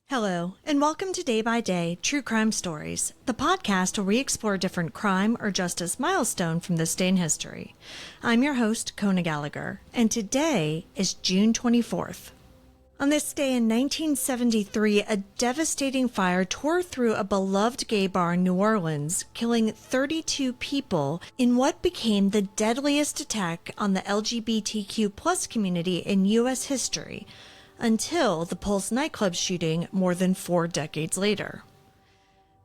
Hello, and welcome to Day by Day True Crime Stories, the podcast where we explore a different crime or justice milestone from this day in history. I'm your host, Kona Gallagher, and today is June 24th. On this day in 1973, a devastating fire tore through a beloved gay bar in New Orleans, killing 32 people in what became the deadliest attack on the LGBTQ+ community in U.S. history, until the Pulse nightclub shooting more than 4 decades later.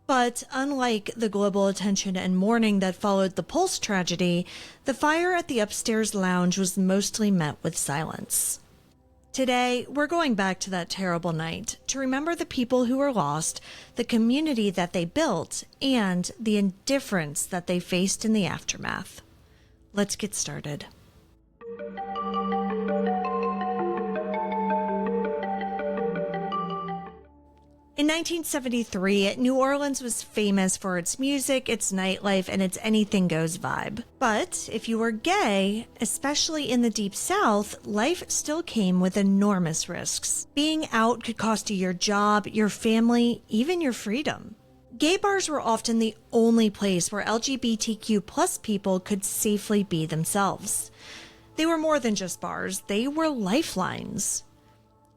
But unlike the global attention and mourning that followed the Pulse tragedy, the fire at the UpStairs lounge was mostly met with silence. Today, we're going back to that terrible night to remember the people who were lost, the community that they built, and the indifference that they faced in the aftermath. Let's get started. In 1973, New Orleans was famous for its music, its nightlife, and its anything-goes vibe. But if you were gay, especially in the Deep South, life still came with enormous risks. Being out could cost you your job, your family, even your freedom. Gay bars were often the only place where LGBTQ+ people could safely be themselves. They were more than just bars, they were lifelines.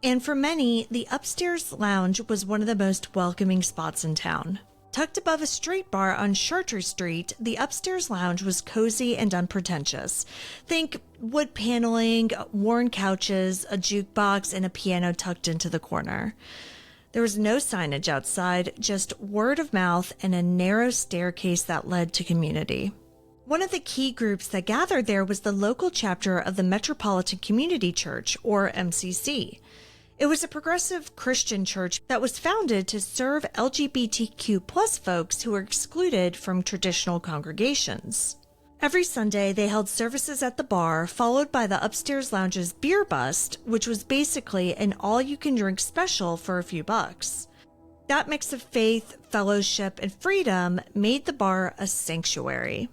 And for many, the UpStairs lounge was one of the most welcoming spots in town. Tucked above a street bar on Chartres Street, the UpStairs lounge was cozy and unpretentious. Think wood paneling, worn couches, a jukebox, and a piano tucked into the corner. There was no signage outside, just word of mouth and a narrow staircase that led to community. One of the key groups that gathered there was the local chapter of the Metropolitan Community Church, or MCC. It was a progressive Christian church that was founded to serve LGBTQ+ folks who were excluded from traditional congregations. Every Sunday, they held services at the bar, followed by the UpStairs lounge's beer bust, which was basically an all-you-can-drink special for a few bucks. That mix of faith, fellowship, and freedom made the bar a sanctuary.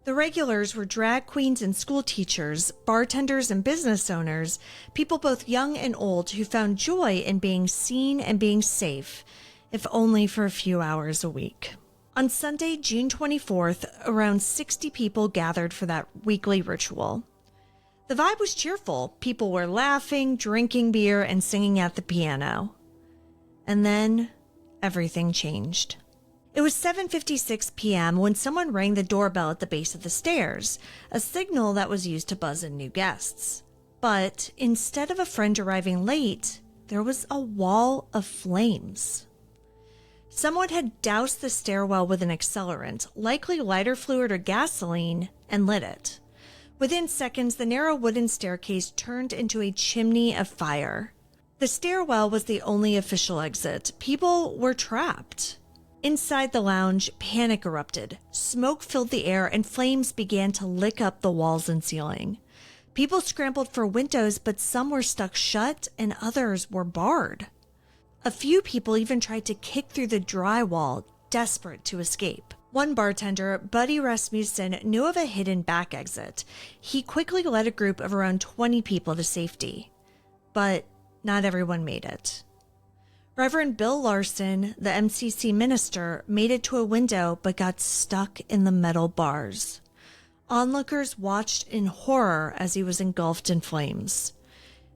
The regulars were drag queens and school teachers, bartenders and business owners, people both young and old who found joy in being seen and being safe, if only for a few hours a week. On Sunday, June 24th, around 60 people gathered for that weekly ritual. The vibe was cheerful. People were laughing, drinking beer, and singing at the piano. And then everything changed. It was 7:56 p.m. when someone rang the doorbell at the base of the stairs, a signal that was used to buzz in new guests. But instead of a friend arriving late, there was a wall of flames. Someone had doused the stairwell with an accelerant, likely lighter fluid or gasoline, and lit it. Within seconds, the narrow wooden staircase turned into a chimney of fire. The stairwell was the only official exit. People were trapped. Inside the lounge, panic erupted. Smoke filled the air and flames began to lick up the walls and ceiling. People scrambled for windows, but some were stuck shut and others were barred. A few people even tried to kick through the drywall, desperate to escape. One bartender, Buddy Rasmussen, knew of a hidden back exit. He quickly led a group of around 20 people to safety. But not everyone made it. Reverend Bill Larson, the MCC minister, made it to a window but got stuck in the metal bars. Onlookers watched in horror as he was engulfed in flames.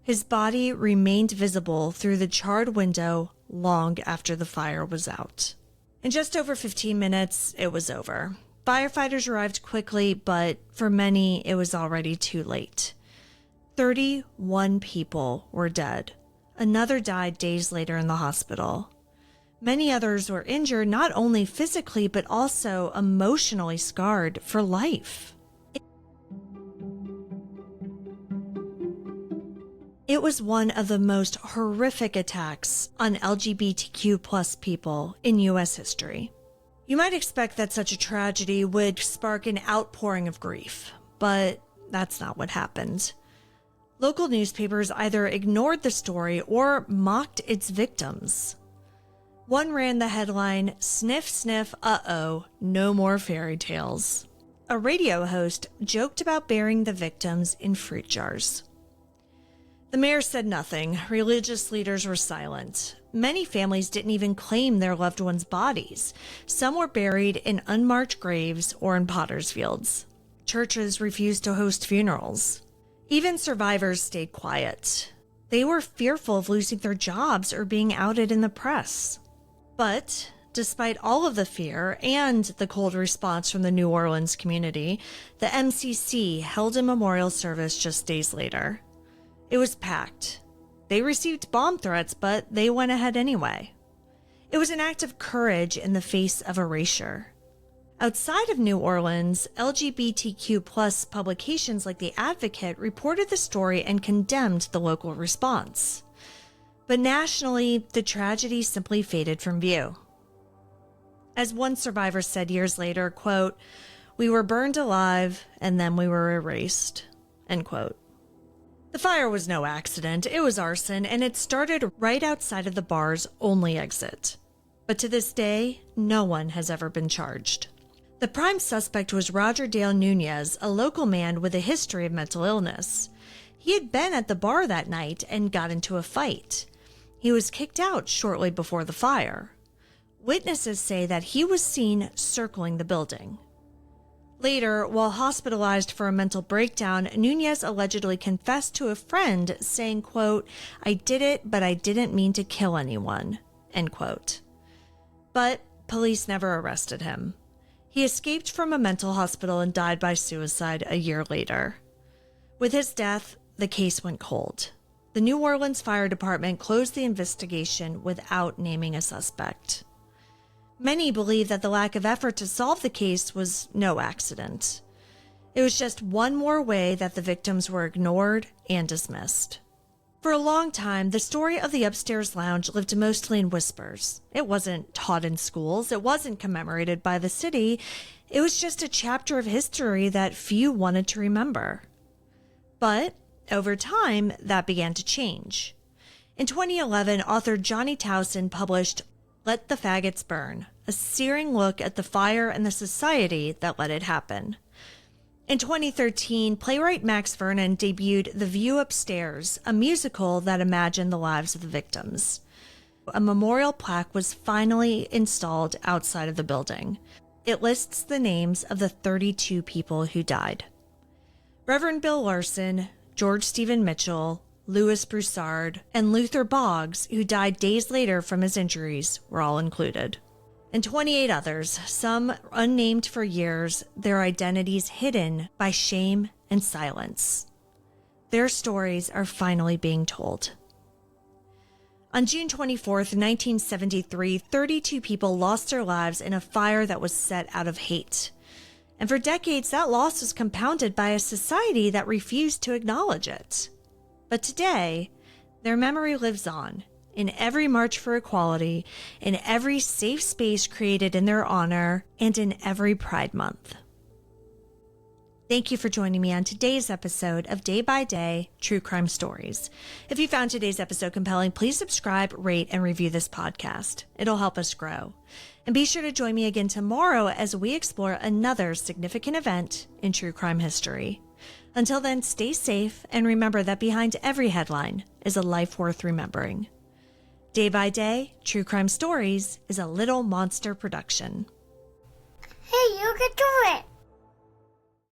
His body remained visible through the charred window long after the fire was out. In just over 15 minutes, it was over. Firefighters arrived quickly, but for many, it was already too late. 31 people were dead. Another died days later in the hospital. Many others were injured, not only physically, but also emotionally scarred for life. It was one of the most horrific attacks on LGBTQ+ people in U.S. history. You might expect that such a tragedy would spark an outpouring of grief, but that's not what happened. Local newspapers either ignored the story or mocked its victims. One ran the headline, "Sniff, sniff, uh-oh, no more fairy tales." A radio host joked about burying the victims in fruit jars. The mayor said nothing. Religious leaders were silent. Many families didn't even claim their loved ones' bodies. Some were buried in unmarked graves or in potter's fields. Churches refused to host funerals. Even survivors stayed quiet. They were fearful of losing their jobs or being outed in the press. But despite all of the fear and the cold response from the New Orleans community, the MCC held a memorial service just days later. It was packed. They received bomb threats, but they went ahead anyway. It was an act of courage in the face of erasure. Outside of New Orleans, LGBTQ+ publications like The Advocate reported the story and condemned the local response. But nationally, the tragedy simply faded from view. As one survivor said years later, quote, "We were burned alive and then we were erased," end quote. The fire was no accident. It was arson, and it started right outside of the bar's only exit. But to this day, no one has ever been charged. The prime suspect was Roger Dale Nunez, a local man with a history of mental illness. He had been at the bar that night and got into a fight. He was kicked out shortly before the fire. Witnesses say that he was seen circling the building. Later, while hospitalized for a mental breakdown, Nunez allegedly confessed to a friend, saying, quote, "I did it, but I didn't mean to kill anyone," end quote. But police never arrested him. He escaped from a mental hospital and died by suicide a year later. With his death, the case went cold. The New Orleans Fire Department closed the investigation without naming a suspect. Many believe that the lack of effort to solve the case was no accident. It was just one more way that the victims were ignored and dismissed. For a long time, the story of the UpStairs Lounge lived mostly in whispers. It wasn't taught in schools. It wasn't commemorated by the city. It was just a chapter of history that few wanted to remember. But over time, that began to change. In 2011, author Johnny Towson published Let the Faggots Burn, a searing look at the fire and the society that let it happen. In 2013, playwright Max Vernon debuted The View UpStairs, a musical that imagined the lives of the victims. A memorial plaque was finally installed outside of the building. It lists the names of the 32 people who died. Reverend Bill Larson, George Stephen Mitchell, Louis Broussard, and Luther Boggs, who died days later from his injuries, were all included. And 28 others, some unnamed for years, their identities hidden by shame and silence. Their stories are finally being told. On June 24th, 1973, 32 people lost their lives in a fire that was set out of hate. And for decades, that loss was compounded by a society that refused to acknowledge it. But today, their memory lives on in every march for equality, in every safe space created in their honor, and in every Pride Month. Thank you for joining me on today's episode of Day by Day True Crime Stories. If you found today's episode compelling, please subscribe, rate, and review this podcast. It'll help us grow. And be sure to join me again tomorrow as we explore another significant event in true crime history. Until then, stay safe and remember that behind every headline is a life worth remembering. Day by Day, True Crime Stories is a Little Monster production. Hey, you can do it!